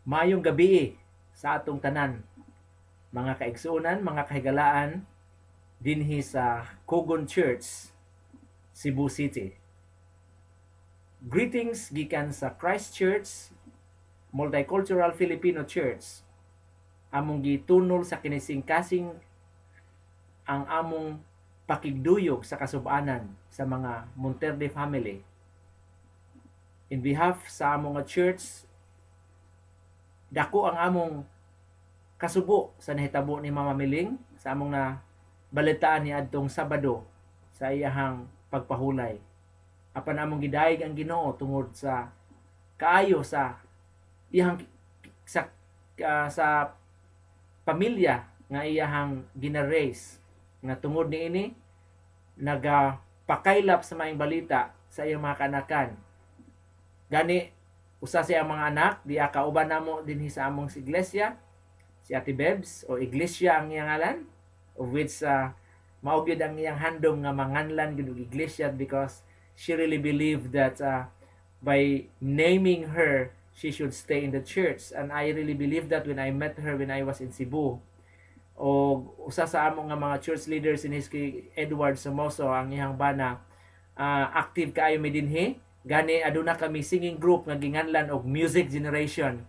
Mayong gabi sa atong tanan, mga kaigsuonan, mga kahigalaan, dinhi sa Cogon Church, Cebu City. Greetings gikan sa Christ Church, Multicultural Filipino Church. Among gitunol sa kinising-kasing ang among pakigduyog sa kasub-anan sa mga Monterde family. In behalf sa among church, dako ang among kasubo sa nahitabo ni Mama Miling sa among na balitaan ni adtong Sabado sa iyahang pagpahulay. Apan among gidayeg ang Ginoo tungod sa kaayo sa iyahang sa pamilya nga iyahang gina-raise nga tungod niini nagapakaylap sa maayong balita sa iyang mga kanakan. Gani usa siya mga anak diya kauban namo dinhi sa among iglesia, si Ate Bebs o iglesia ang iyang ngalan, of which mao gyud ang iyang handom nga manganlan gyud og iglesia because she really believed that by naming her she should stay in the church, and I really believe that when I met her when I was in Cebu. O usa sa among nga mga church leaders in kay Edward Somoso ang iyang bana, active kaayo mi dinhi. Gani aduna kami singing group nga ginganlan og Music Generation.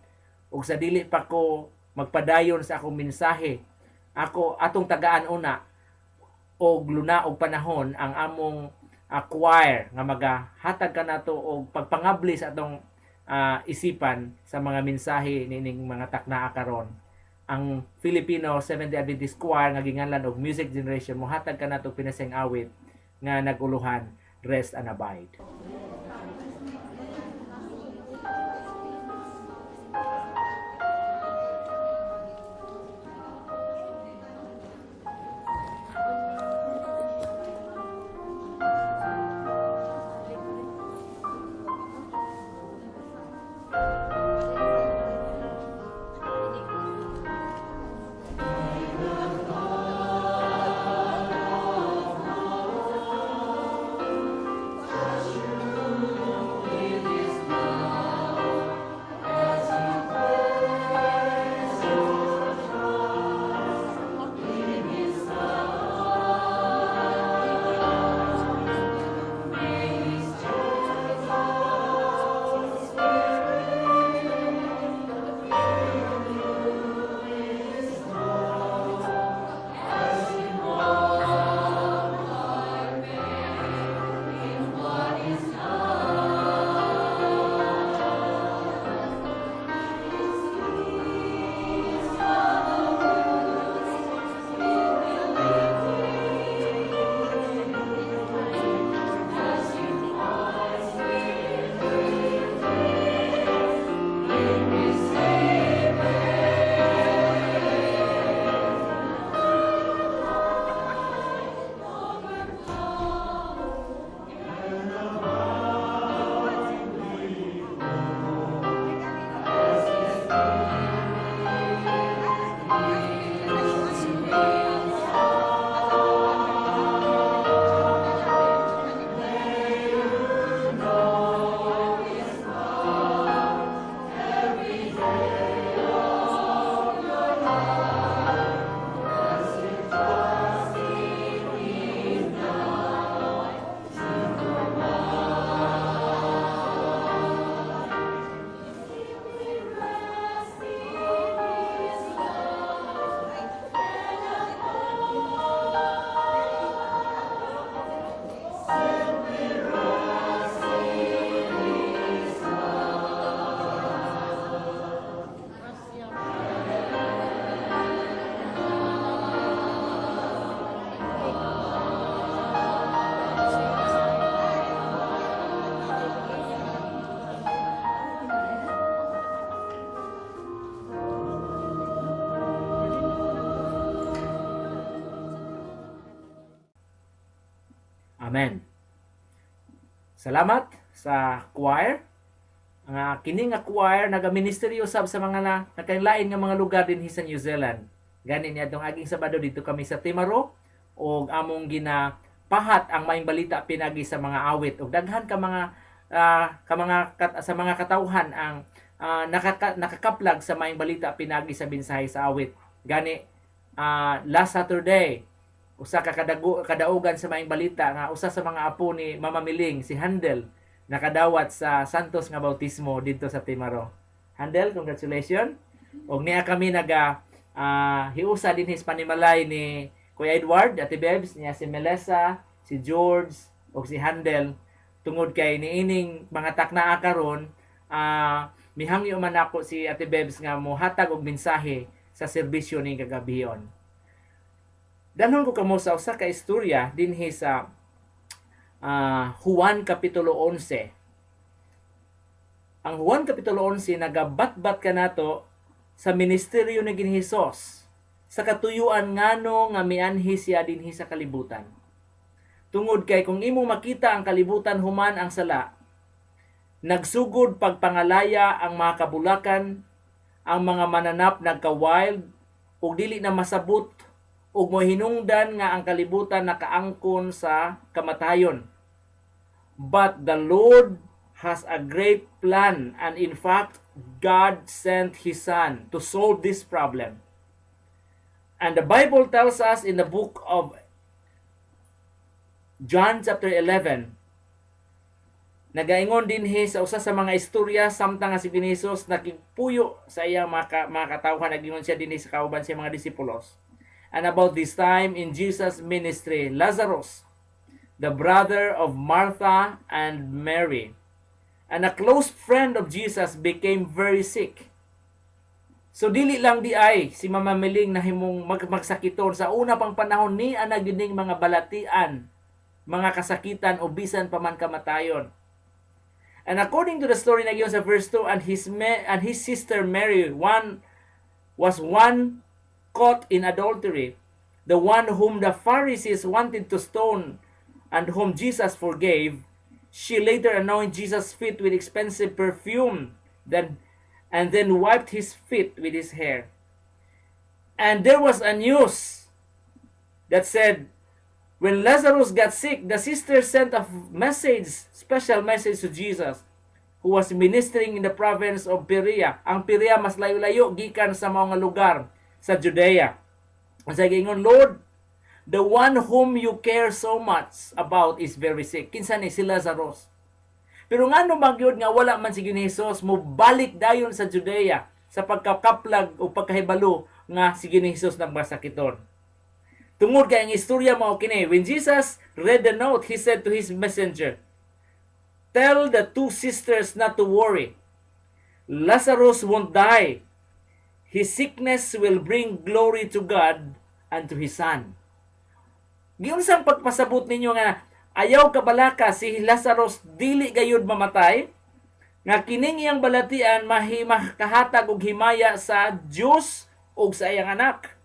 Ug sa dili pa ko magpadayon sa akong mensahe, ako atong tagaan una og luna og panahon ang among choir nga magahatag kanato og pagpangabli sa atong isipan sa mga mensahe nining mga taknaa karon. Ang Filipino Seventh-day Adventist Choir nga ginganlan og Music Generation mohatag kanato pinasang awit nga naguluhan, Rest and Abide. Amen. Salamat sa choir. Nga kini nga choir nagaministeryo sab sa mga nakalain nga mga lugar dinhi sa New Zealand. Gani ni adtong aging Sabado dito kami sa Timaro og among ginapahat ang maayong balita pinagi sa mga awit og daghan ka mga sa mga katawhan ang nakakaplag sa maayong balita pinagi sa binsahe sa awit. Gani last Saturday usa ka kadaugan sa maayong balita nga usa sa mga apo ni Mama Miling, si Handel, nakadawat sa Santos nga bautismo dito sa Timaro. Handel, congratulations. Og niya kami hiusa din his panimalay ni Kuya Edward, Ate Bebs, niya si Melissa, si George, o si Handel. Tungod kay niining mga taknaa karon, mihangyo man ako si Ate Bebs nga mohatag og mensahe sa serbisyo ning kagabion. Danon ko kamo sa usa ka istorya dinhi sa Juan Kapitulo 11. Ang Juan Kapitulo 11 nagabatbat kanato sa ministeryo ni Ginoong Hesus sa katuyuan ngano nga mianhi siya dinhi sa kalibutan. Tungod kay kung imo makita ang kalibutan human ang sala, nagsugod pagpangalaya ang mga kabulakan, ang mga mananap nagka-wild, ug dili na masabot, ug mohinungdan nga ang kalibutan nakaangkon sa kamatayon. But the Lord has a great plan, and in fact, God sent His Son to solve this problem. And the Bible tells us in the book of John chapter 11, nagaingon din sa usa sa mga istorya samtang nga si Hesus nakigpuyo sa iyang mga katawhan, nagingon siya din sa kauban sa mga disipulos. And about this time in Jesus' ministry, Lazarus, the brother of Martha and Mary, and a close friend of Jesus, became very sick. So dili lang di ay si Mama Miling na himong magsakiton sa una pang panahon ni ana gining mga balatian, mga kasakitan o bisan pa man kamatayon. And according to the story na sa verse 2, and his sister Mary was one caught in adultery, the one whom the Pharisees wanted to stone and whom Jesus forgave. She later anointed Jesus' feet with expensive perfume, and then wiped his feet with his hair. And there was a news that said, when Lazarus got sick, the sisters sent a special message to Jesus, who was ministering in the province of Perea. Ang Perea mas layo-layo gikan sa mga lugar sa Judea. Sa gingon, Lord, the one whom you care so much about is very sick. Kinsa ni si Lazarus. Pero ngano magyud nga wala man si Ginoong Hesus mo balik dayon sa Judea sa pagkakaplag o pagkahibalo nga si Ginoong Hesus nagmasakiton. Tungod kay ang istorya mao kini, when Jesus read the note, he said to his messenger, "Tell the two sisters not to worry. Lazarus won't die. His sickness will bring glory to God and to His Son." Giunsang pagpasabot ninyo nga ayaw kabalaka si Lazarus dili gayud mamatay, nga kining iyang balatian mahimakahatag og himaya sa Dios ug sa iyang anak.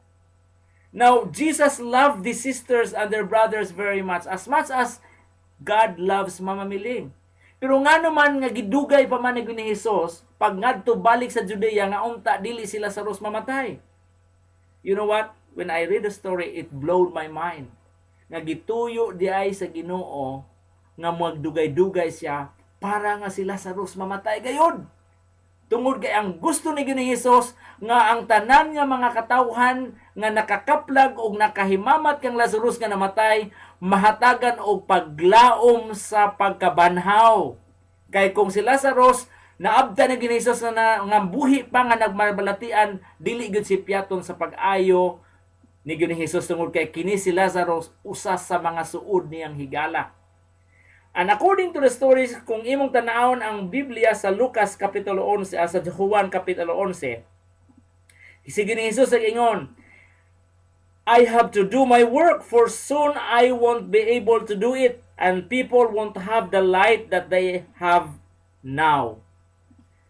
Now, Jesus loved these sisters and their brothers very much as God loves Mama Miling. Pero ngano man nga gidugay pa man ni Hesus pag ngadto balik sa Judea nga unta dili si Lazarus mamatay. You know what? When I read the story, it blowed my mind. Nga gituyo di ay sa Ginoo nga magdugay-dugay siya para nga si Lazarus mamatay gayud. Tungod kay ang gusto ni Ginoong Hesus nga ang tanan nga mga katawhan nga nakakaplag o nakahimamat kang Lazarus nga namatay, mahatagan og paglaom sa pagkabanhaw. Kay kung si Lazarus naabda na Ginoong Hesus na nga buhi pa nga nagmabalatian, dili gud si piaton sa pag-ayo ni Ginoong Hesus tungod kay kini si Lazarus usa sa mga suod niyang higala. And according to the stories, kung imong tanawon ang Biblia sa Lucas Kapitulo 11, sa Juan Kapitulo 11, si Ginoong Hesus ingon, I have to do my work, for soon I won't be able to do it, and people won't have the light that they have now.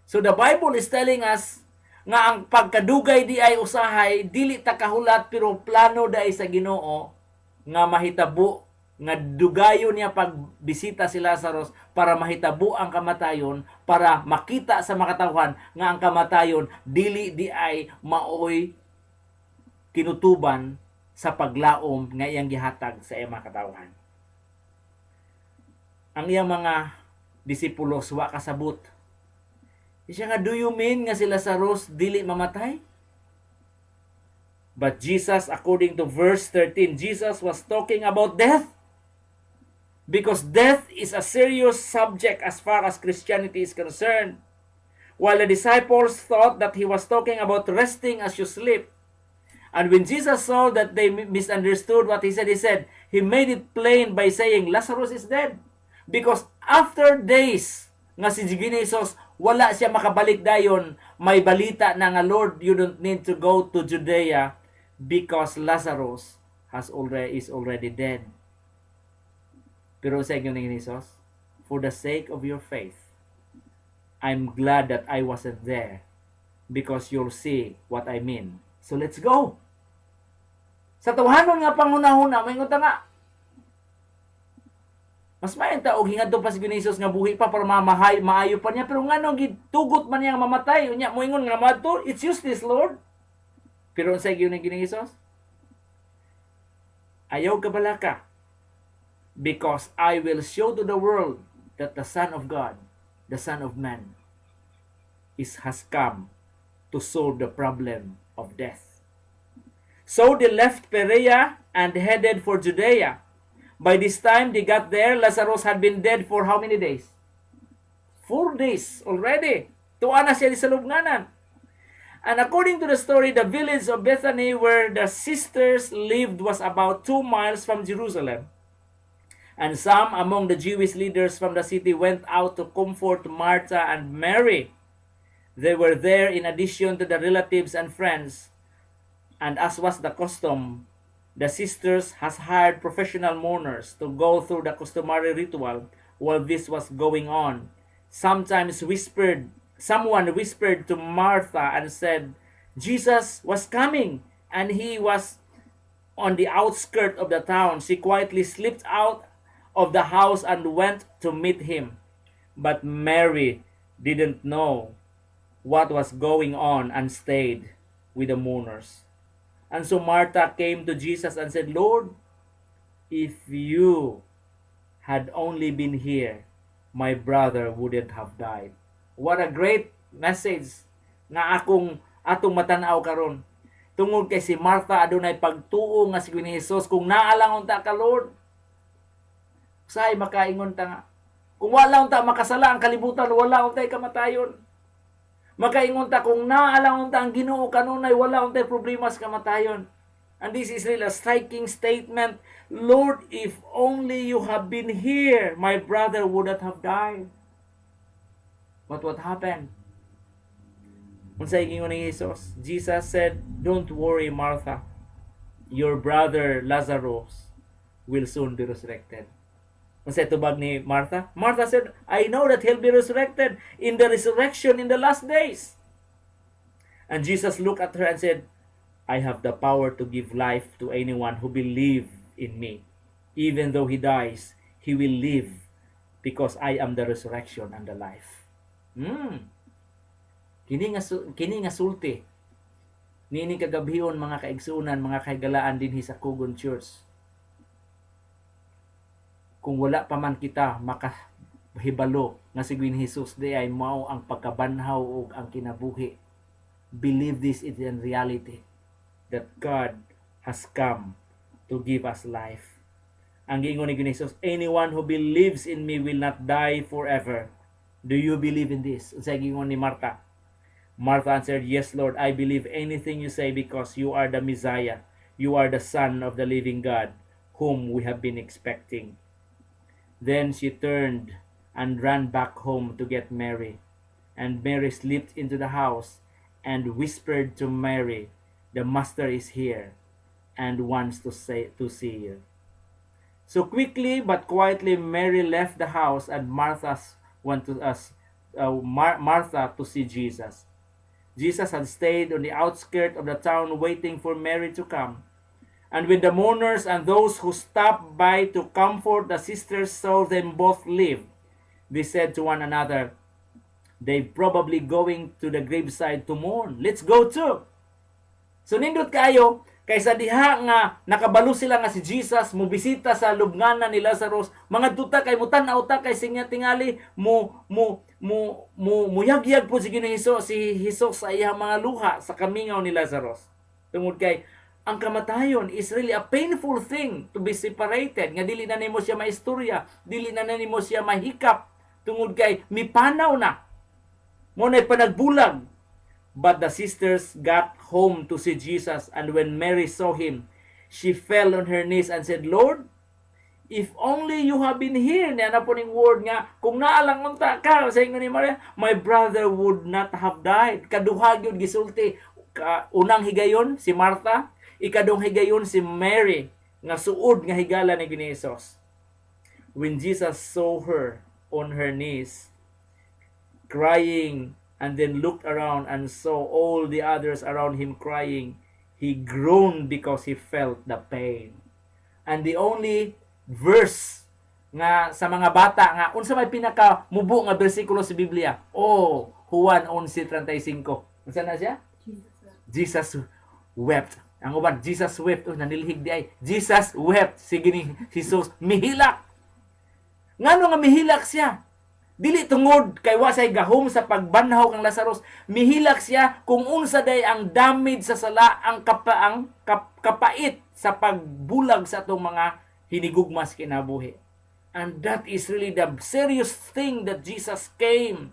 So the Bible is telling us nga ang pagkadugay di ay usahay, dili ta kahulat, pero plano dai sa Ginoo nga mahitabo nga dugayon niya pagbisita si Lazarus para mahitabo ang kamatayon, para makita sa makatawhan nga ang kamatayon dili di ay maoy kinutuban sa paglaom nga iyang gihatag sa iyang makatawhan. Ang iyang mga disipulos wa kasabot Siya nga, do you mean nga si Lazarus dili mamatay? But Jesus, according to verse 13, Jesus was talking about death. Because death is a serious subject as far as Christianity is concerned. While the disciples thought that he was talking about resting as you sleep. And when Jesus saw that they misunderstood what he said, he made it plain by saying, Lazarus is dead. Because after days nga si Jesus, wala siya makabalik dayon, may balita na nga, Lord, you don't need to go to Judea because Lazarus is already dead. Pero sa inyo ni Jesus, for the sake of your faith, I'm glad that I wasn't there because you'll see what I mean. So let's go. Sa tuhanon nga pangunahuna, may nguta nga, mas maayong taog hingadto pa si Jesus nga buhi pa para maayo pa niya, pero ngano gitugot man niya mamatay, unya moingon nga madto, it's useless, Lord. Pero sa giyon ni Jesus, ayaw ka balaka, because I will show to the world that the Son of God, the Son of Man, has come to solve the problem of death. So they left Perea and headed for Judea. By this time they got there, Lazarus had been dead for how many days? 4 days already. Tuwa na siya sa lubnganan. And according to the story, the village of Bethany where the sisters lived was about 2 miles from Jerusalem. And some among the Jewish leaders from the city went out to comfort Martha and Mary. They were there in addition to the relatives and friends. And as was the custom, the sisters has hired professional mourners to go through the customary ritual while this was going on. Someone whispered to Martha and said, Jesus was coming and he was on the outskirts of the town. She quietly slipped out of the house and went to meet him. But Mary didn't know what was going on and stayed with the mourners. And so Martha came to Jesus and said, Lord, if you had only been here, my brother wouldn't have died. What a great message nga atong matanaw karon. Tungod kay si Martha adunay pagtuo nga si Jesus, kung naalangon ta ka, Lord, say makaingon ta nga. Kung wala unta makasala ang kalibutan, wala untay kamatayon. Makaingon ta kung naalangon ta ang Ginoo kanunay, wala untay problema sa kamatayon. And this is really a striking statement. Lord, if only you have been here, my brother would not have died. But what happened? Unsay gingon ni Jesus? Jesus said, don't worry, Martha. Your brother Lazarus will soon be resurrected. Unsay tubag ni Martha? Martha said, I know that he'll be resurrected in the resurrection in the last days. And Jesus looked at her and said, I have the power to give life to anyone who believes in me. Even though he dies, he will live because I am the resurrection and the life. Kini nga sulti. Nini kagabhion mga kaigsunan, mga kaigalaan din sa Kugon Church. Kung wala pa man kita makahibalo nga si Jesus di ay mao ang pagkabanhaw ug ang kinabuhi. Believe this is in reality that God has come to give us life. Ang giingon ni Jesus, anyone who believes in me will not die forever. Do you believe in this? Unsay giingon ni Martha? Martha answered, yes, Lord, I believe anything you say because you are the Messiah. You are the Son of the living God, whom we have been expecting. Then she turned and ran back home to get Mary. And Mary slipped into the house and whispered to Mary, the Master is here and wants to see you. So quickly but quietly Mary left the house and Martha to see Jesus. Jesus had stayed on the outskirts of the town waiting for Mary to come. And when the mourners and those who stopped by to comfort the sisters saw them both live, they said to one another, they're probably going to the graveside to mourn. Let's go too. So nindot kayo, kaysa diha nga nakabalo sila nga si Jesus mubisita sa lubnganan ni Lazarus, mga duta kay mutan-aw ta kay sinya tingali mo muyagyag po si Hesus sa iyang mga luha sa kamingaw ni Lazarus. Tungod kay ang kamatayon is really a painful thing to be separated. Nga dili na nimo siya maistorya, dili na nimo siya mahikap. Tungod kay mipanaw na. Mo na panagbulag. But the sisters got home to see Jesus, and when Mary saw him, she fell on her knees and said, Lord, if only you have been here. Niya na po ning word nga, kung naalang unta ka, sa ingon ni Maria, my brother would not have died. Kaduha gyud gisulti. Unang higayon, si Martha. Ikadong higayon, si Mary, nga suod nga higala ni Hesus. When Jesus saw her on her knees, crying, and then looked around and saw all the others around him crying, he groaned because he felt the pain. And the only verse nga sa mga bata nga unsa may pinaka mubo nga bersikulo sa Biblia, Juan 11:35. Unsa na siya? Jesus wept. Ang uban, Jesus wept. Nanilhig di ay. Jesus wept. Sige ni Jesus, mihilak. Ngano nga mihilak siya? Dili tungod kay wa say gahom sa pagbanhaw kang Lazarus. Mihilak siya kung unsa day ang damage sa sala, ang kapait sa pagbulag sa atong mga hinigugmas kinabuhi. And that is really the serious thing that Jesus came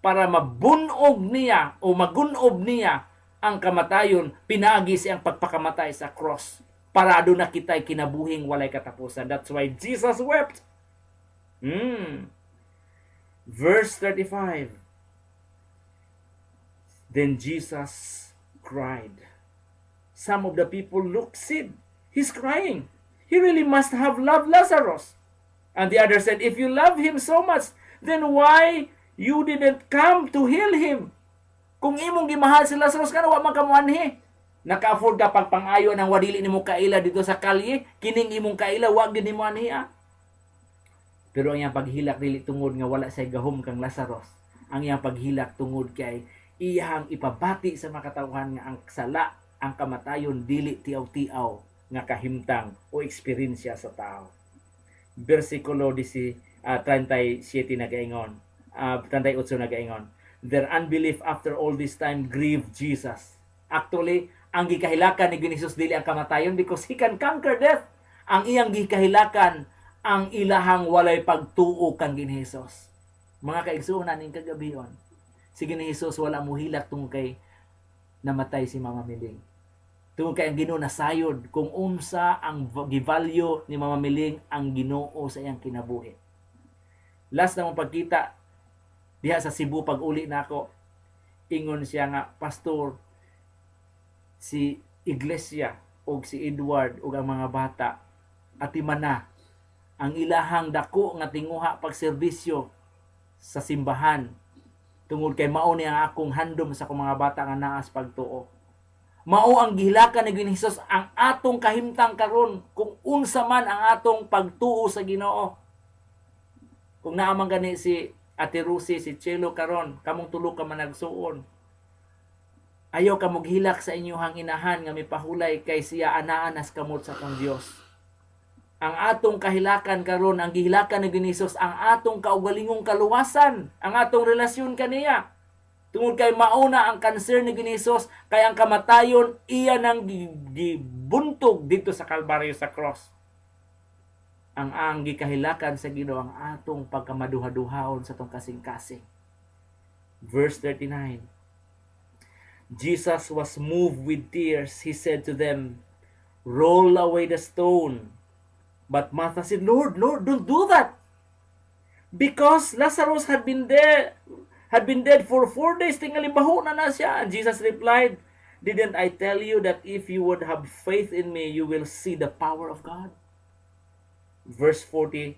para mabunog niya o magunob niya ang kamatayon, pinagi siyang pagpakamatay sa cross para aduna kitay kinabuhing walay katapusan. That's why Jesus wept. Verse 35. Then Jesus cried. Some of the people said, he's crying. He really must have loved Lazarus. And the other said, if you love him so much, then why you didn't come to heal him? Kung imong gimahal si Lazarus kana wa man ka moanhi. Naka-afford ka pagpangayo ng wadili nimo kaila dito sa kalye, kining imong kaila wa gid nimo anhi. Pero ang iyang paghilak dili tungod nga wala say gahom kang Lazarus. Ang iyang paghilak tungod kay iyang ipabati sa makatawhan nga ang sala, ang kamatayon dili tiaw-tiaw nga kahimtang o eksperyensya sa tao. Versikulo 37 na gaingon. 38 na gaingon. Their unbelief after all this time grieved Jesus. Actually, ang gikahilakan ni Jesus dili ang kamatayon because he can conquer death. Ang iyang gikahilakan ang ilahang walay pagtuo kang Hesus. Mga kaigsuonan ning kagabion, si Hesus wala mo hilak tungod kay namatay si Mama Miling. Tungod kay ang Ginoo nasayod kung unsa ang givalue ni Mama Miling ang Ginoo sa iyang kinabuhi. Last na mong pagkita diha sa Cebu pag uli nako, ingon siya nga, pastor, si Iglesia o si Edward o ang mga bata atiman na ang ilahang dako nga tinguha pagserbisyo sa simbahan tungod kay mao ni ang akong handom sa akong mga bata nga naas pagtuo. Mao ang gihilakan ni Hesus ang atong kahimtang karon kung unsa man ang atong pagtuo sa Ginoo. Kung naamang gani si Ate Rusi, si Chelo karon, kamong tulo ka man nagsuon. Ayaw ka moghilak sa inyong inahan nga mipahulay kay siya anaanas kamot sa tong Dios. Ang atong kahilakan karon, ang gihilakan ni Hesus, ang atong kaugalingong kaluwasan, ang atong relasyon kaniya. Tungod kay mauna ang kanser ni Hesus, kay ang kamatayon iya nang gibuntog dito sa Kalbaryo sa cross. Ang gikahilakan sa Ginoo ang atong pagkamaduha-duhaon sa tong kasing-kasing. Verse 39. Jesus was moved with tears. He said to them, roll away the stone. But Martha said, Lord, don't do that. Because Lazarus had been dead for 4 days. Tingali baho na siya. And Jesus replied, didn't I tell you that if you would have faith in me, you will see the power of God? Verse 41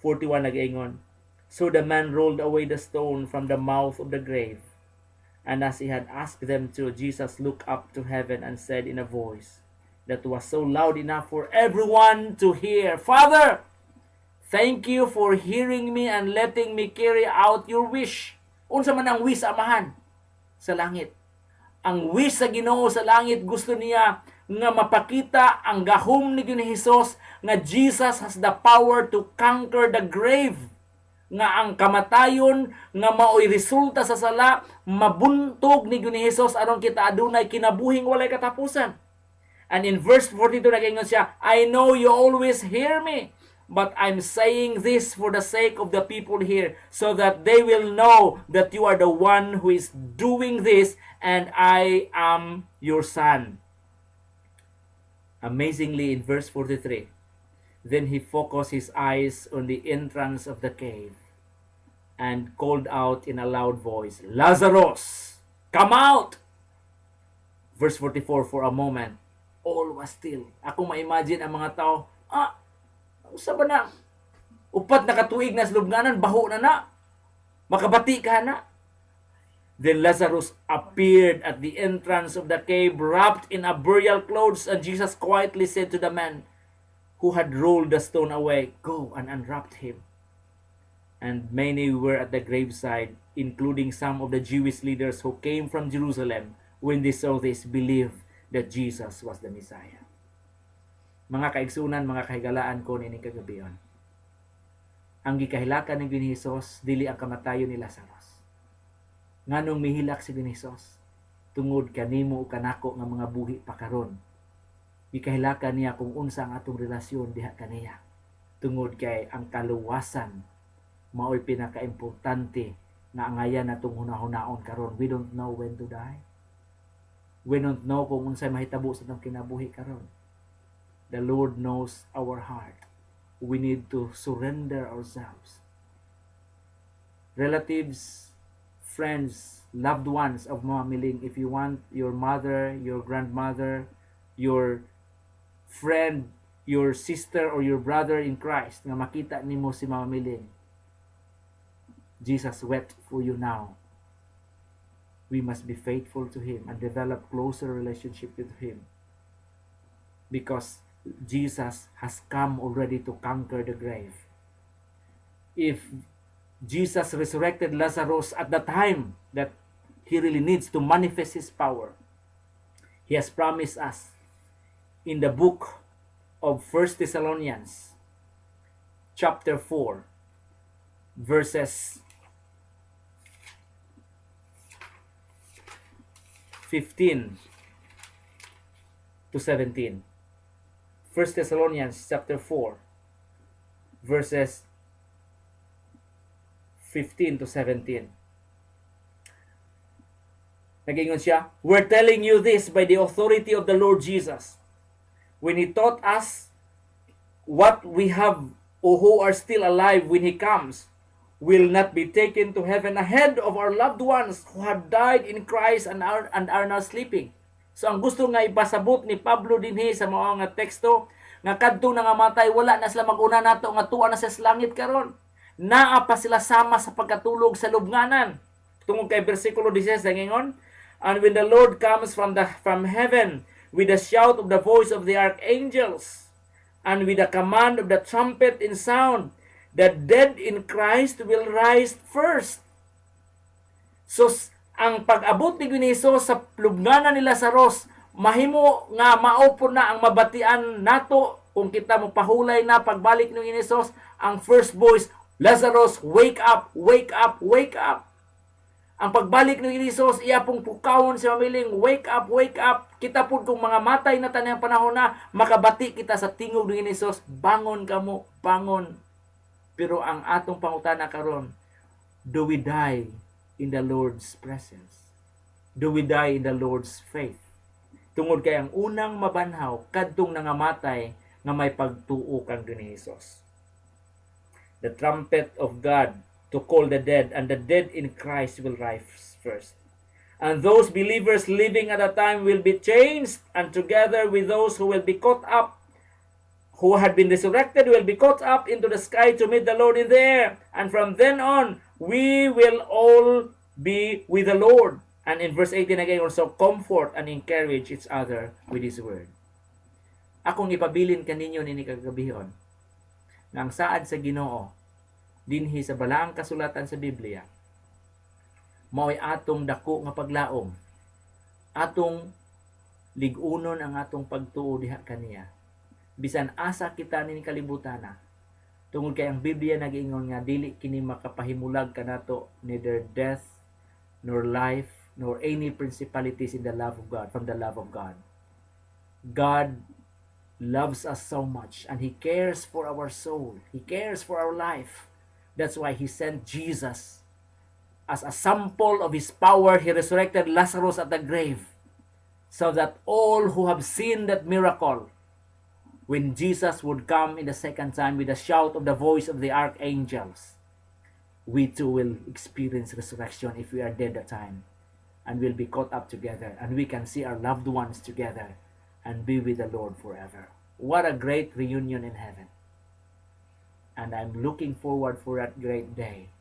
nag-ingon. So the man rolled away the stone from the mouth of the grave. And as he had asked them to, Jesus looked up to heaven and said in a voice that was so loud enough for everyone to hear, Father, thank you for hearing me and letting me carry out your wish. Unsa man ang wish, Amahan? Sa langit. Ang wish sa Ginoo sa langit, gusto niya nga mapakita ang gahom ni Hesus nga Jesus has the power to conquer the grave. nga ang kamatayon nga maoy resulta sa sala mabuntog ni Hesus aron kita adunay kinabuhing walay katapusan. And in verse 42 nagaingon siya, I know you always hear me, but I'm saying this for the sake of the people here, so that they will know that you are the one who is doing this, and I am your son. Amazingly, in verse 43, then he focused his eyes on the entrance of the cave and called out in a loud voice, Lazarus, come out! Verse 44, for a moment, all was still. Ako ma-imagine ang mga tao, usa ba na? Upat na katuig na slubnganan, baho na. Makabati ka na. Then Lazarus appeared at the entrance of the cave, wrapped in a burial clothes, and Jesus quietly said to the man who had rolled the stone away, go and unwrap him. And many were at the graveside, including some of the Jewish leaders who came from Jerusalem. When they saw this, believed that Jesus was the Messiah. Mga kaigsunan, mga kahigalaan ko nining kagabion. Ang gikahilakan ni Hesus dili ang kamatayon ni Lazarus. Nganong mihilak si Hesus tungod kanimo o kanako nga mga buhi pa karon. Gikahilakan niya kung unsa ang atong relasyon diha kaniya. Tungod kay ang kaluwasan mao'y pinakaimportante nga angayan natong hunahunaon karon. We don't know when to die. We don't know kung unsay mahitabo sa atong kinabuhi karon. The Lord knows our heart. We need to surrender ourselves. Relatives, friends, loved ones of Mama Miling, if you want your mother, your grandmother, your friend, your sister, or your brother in Christ, nga makita nimo si Mama Miling, Jesus wept for you now. We must be faithful to Him and develop closer relationship with Him, because Jesus has come already to conquer the grave. If Jesus resurrected Lazarus at the time that He really needs to manifest His power, He has promised us in the book of 1 Thessalonians chapter 4 verses 15 to 17. 1 Thessalonians chapter 4 verses 15 to 17. Nagingon siya, we're telling you this by the authority of the Lord Jesus. When He taught us what we have or who are still alive when He comes, will not be taken to heaven ahead of our loved ones who have died in Christ and are now sleeping. So ang gusto nga ipasabot ni Pablo dinhi sa mga nga teksto, nga kadto na nga matay, wala na sila mag-una nato, nga tuwa na sa langit karon. Naa pa sila sama sa pagkatulog sa lubnganan. Tungod kay bersikulo 16 ngingon, and when the Lord comes from heaven with the shout of the voice of the archangels and with the command of the trumpet in sound, the dead in Christ will rise first. So, ang pag-abot ni Hesus sa lubnganan ni Lazarus, mahimo nga maopo na ang mabatian nato kung kita mo pahulay na pagbalik ni Hesus, ang first voice, Lazarus, wake up, wake up, wake up. Ang pagbalik ni Hesus, iya pong pukawon si mamiling, wake up, wake up. Kita po kung mga matay na tanang panahon na, makabati kita sa tingog ni Hesus, bangon kamo, bangon. Pero ang atong pangutana karon, do we die in the Lord's presence? Do we die in the Lord's faith? Tungod kay ang unang mabanhaw, kadtong nangamatay, nga may pagtuo kang ni Hesus. The trumpet of God to call the dead, and the dead in Christ will rise first. And those believers living at that time will be changed, and together with those who will be caught up, who had been resurrected, will be caught up into the sky to meet the Lord in the air. And from then on, we will all be with the Lord. And in verse 18 again, also comfort and encourage each other with His word. Akong ipabilin kaninyo nini kagabihon, nga ang saad sa Ginoo, dinhi sa balaang kasulatan sa Biblia, mao'y atong dako nga paglaom, atong ligunon ang atong pagtuo diha kaniya. Bisan asa kita nini kalibutana, Tungod kay ang Biblia nag-ingon nga dili kini makapahimulag kanato neither death nor life nor any principalities in the love of God from the love of God. God loves us so much and He cares for our soul. He cares for our life. That's why He sent Jesus as a sample of His power. He resurrected Lazarus at the grave so that all who have seen that miracle, when Jesus would come in the second time with a shout of the voice of the archangels, we too will experience resurrection if we are dead at time, and will be caught up together, and we can see our loved ones together and be with the Lord forever. What a great reunion in heaven. And I'm looking forward for that great day,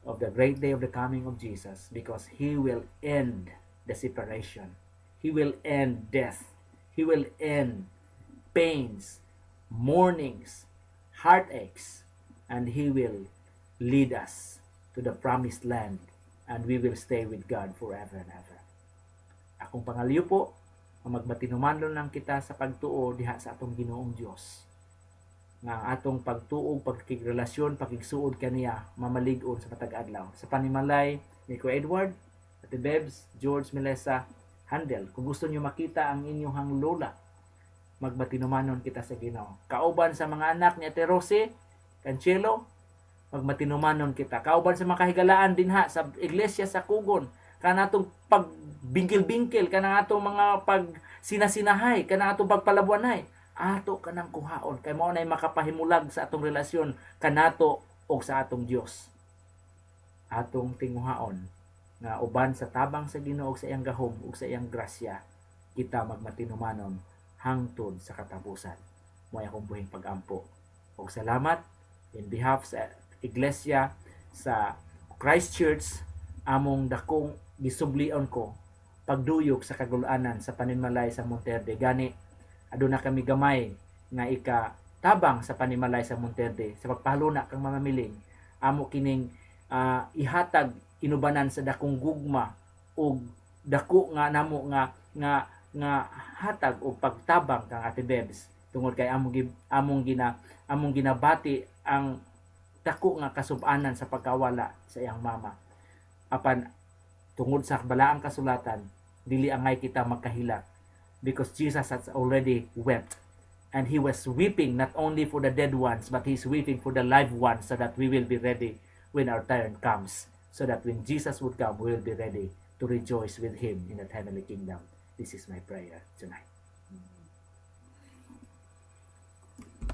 of the great day of the coming of Jesus, because He will end the separation. He will end death. He will end pains, mournings, heartaches, and He will lead us to the promised land, and we will stay with God forever and ever. Akong pangalyo po, ang magmatinumanlon lang kita sa pagtuo diha sa atong Ginoong Dios, nga ang atong pagtuo, pagkigrelasyon, pagigsuod kaniya mamalig-on sa matag adlaw. Sa panimalay ni Kuya Edward, Ate Bebs, George, Melissa, Handel, kung gusto niyo makita ang inyong lola, magmatinumanon kita sa Ginoo. Kauban sa mga anak ni Ate Rosie Cancelo, magmatinumanon kita. Kauban sa mga kahigalaan dinha sa iglesia sa Kugon, kanatong pagbingkil-bingkil, kanatong mga pagsinasinahay, kanatong pagpalabuanay, ato kanang kuhaon kay mao nay makapahimulag sa atong relasyon kanato o sa atong Dios. Atong tinguhaon nga uban sa tabang sa Ginoo sa iyang gahom ug sa iyang grasya, kita magmatinumanon hangtod sa katapusan. Mo'y akong buhing pag-ampo. O salamat in behalf sa iglesia sa Christchurch, among dakong gisublion ko pagduyok sa kagulanan sa panimalay sa Monterde. Gani aduna kami gamay nga ikatabang sa panimalay sa Monterde sa pagpahaluna kang mamamiling, amo kining ihatag inubanan sa dakong gugma ug dako nga namo nga hatag o pagtabang kang Ate Bebs tungod kay among ginabati ang dako nga kasub-anan sa pagkawala sa iyang mama. Apan tungod sa balaang kasulatan, dili angay kita magkahilak, because Jesus has already wept, and He was weeping not only for the dead ones, but He's weeping for the live ones, so that we will be ready when our turn comes, so that when Jesus would come, we will be ready to rejoice with Him in that heavenly kingdom. This is my prayer tonight.